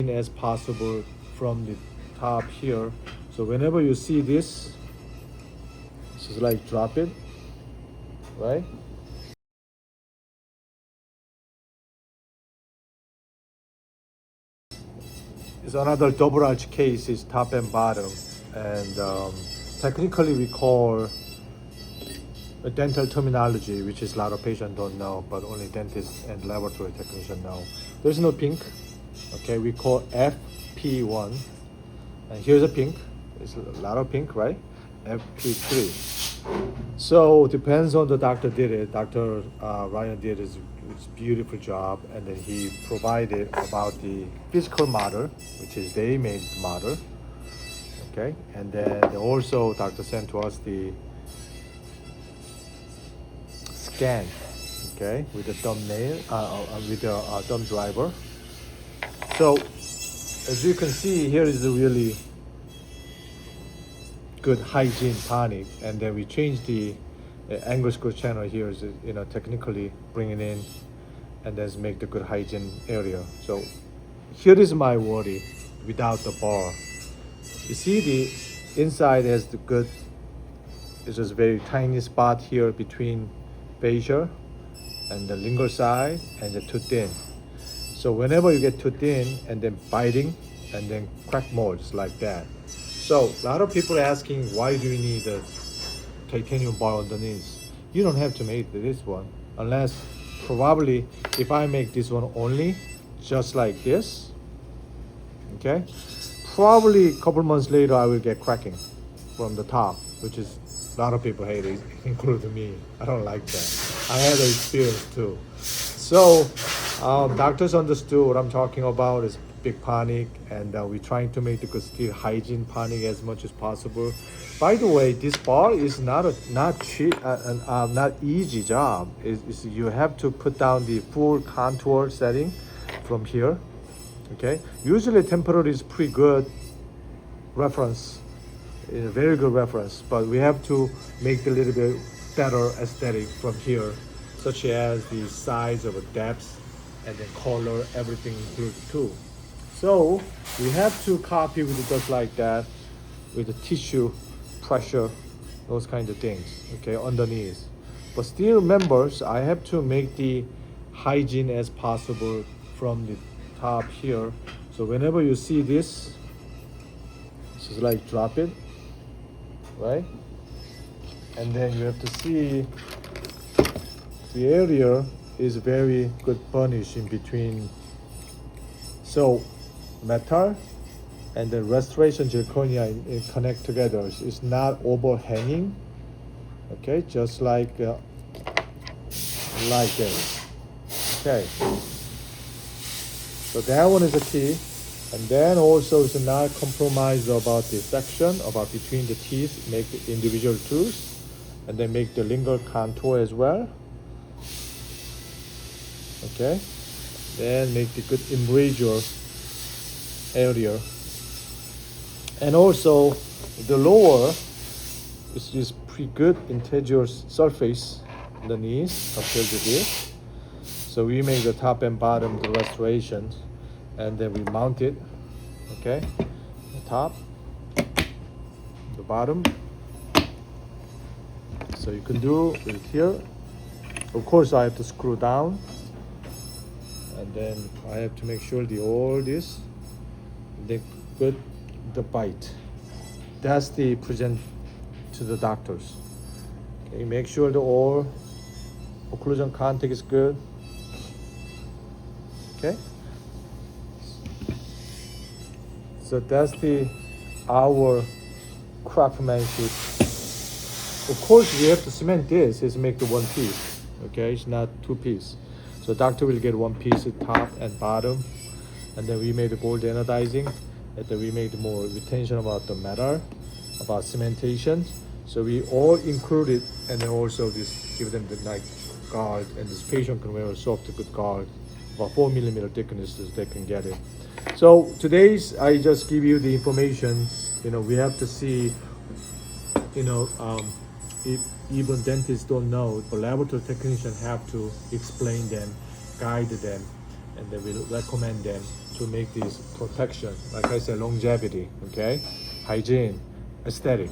hygiene as possible from the top here. So whenever you see this, just like drop it, right? It's another double arch case, is top and bottom, and technically we call a dental terminology, which is a lot of patients don't know, but only dentists and laboratory technicians know. There's no pink, okay? We call FP1, and here's a pink. It's a lot of pink, right? FP3. So depends on the doctor did it. Dr. Ryan did his beautiful job, and then he provided about the physical model, which is they made model, okay? And then also doctor sent to us the scan, okay, with the thumbnail, with the thumb driver. So as you can see, here is a really good hygiene tonic, and then we changed the angle screw channel here, is technically bring it in, and then make the good hygiene area. So here is my worry without the bar. You see the inside has the good, it's just very tiny spot here between fascia and the lingual side and the tooth thin. So whenever you get too thin and then biting and then crack molds like that. So a lot of people are asking, why do you need a titanium bar underneath? You don't have to make this one, unless probably if I make this one only, just like this, okay? Probably a couple months later I will get cracking from the top, which is a lot of people hate it, including me. I don't like that. I had an experience too. So doctors understood what I'm talking about is big panic, and we're trying to make the good steel hygiene panic as much as possible. By the way, this bar is not easy job. You have to put down the full contour setting from here. Okay, usually temporary is pretty good reference, a very good reference, but we have to make a little bit better aesthetic from here, such as the size of a depth and then color, everything included too. So we have to copy with just like that, with the tissue pressure, those kinds of things, okay, underneath. But still members, I have to make the hygiene as possible from the top here. So whenever you see this, just like drop it, right? And then you have to see the area is very good burnish in between. So metal and the restoration zirconia connect together. It's not overhanging, okay, just like this, okay. So that one is the key. And then also it's not compromise about the section, about between the teeth, make the individual tooth, and then make the lingual contour as well. Okay, then make the good embrasure area. And also the lower is just pretty good integral surface underneath compared to this. So we make the top and bottom the restoration, and then we mount it, okay, the top, the bottom. So you can do it here. Of course I have to screw down, and then I have to make sure all this, the good, the bite. That's the present to the doctors. Okay, make sure the all occlusion contact is good. Okay. So that's our craftsmanship. Of course, we have to cement this is make the one piece. Okay, it's not two piece. So doctor will get one piece at top and bottom, and then we made the gold anodizing, and then we made more retention about the metal, about cementation. So we all included, and then also this give them the night guard, and this patient can wear a soft good guard, about 4mm thickness so they can get it. So today's I just give you the information. We have to see, if even dentists don't know, but laboratory technicians have to explain them, guide them, and then we recommend them to make this protection. Like I said, longevity, okay? Hygiene, aesthetic.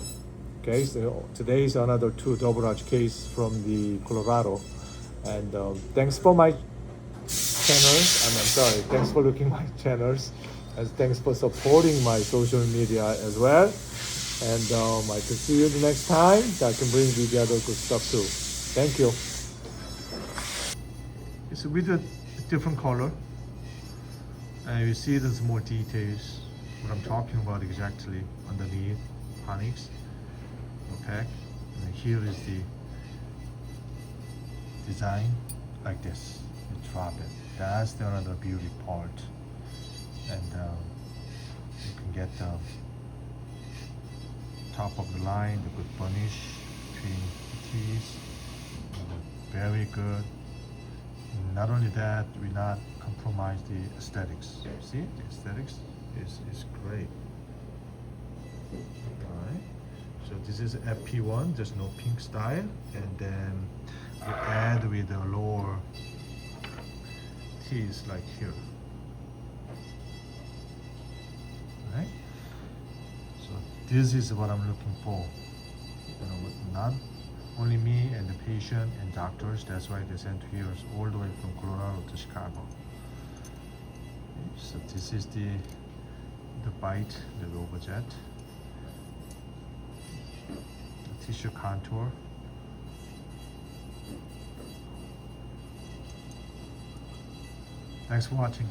Okay, so today is another two double arch case from the Colorado. And thanks for my channels. I'm sorry, thanks for looking my channels. And thanks for supporting my social media as well. And I can see you the next time. I can bring you the other good stuff too. Thank you. It's with a different color. And you see there's more details. What I'm talking about exactly underneath Onyx. Okay. And here is the design like this. You drop it. That's the another beauty part. And you can get the top of the line, the good burnish between the teeth. Very good. And not only that, we not compromise the aesthetics. See, the aesthetics is great. Alright. So this is FP1, there's no pink style. And then we add with the lower teeth like here. Right? So this is what I'm looking for. You know, not only me and the patient and doctors, that's why they sent here all the way from Colorado to Chicago. So this is the bite, the Robojet. The tissue contour. Thanks for watching.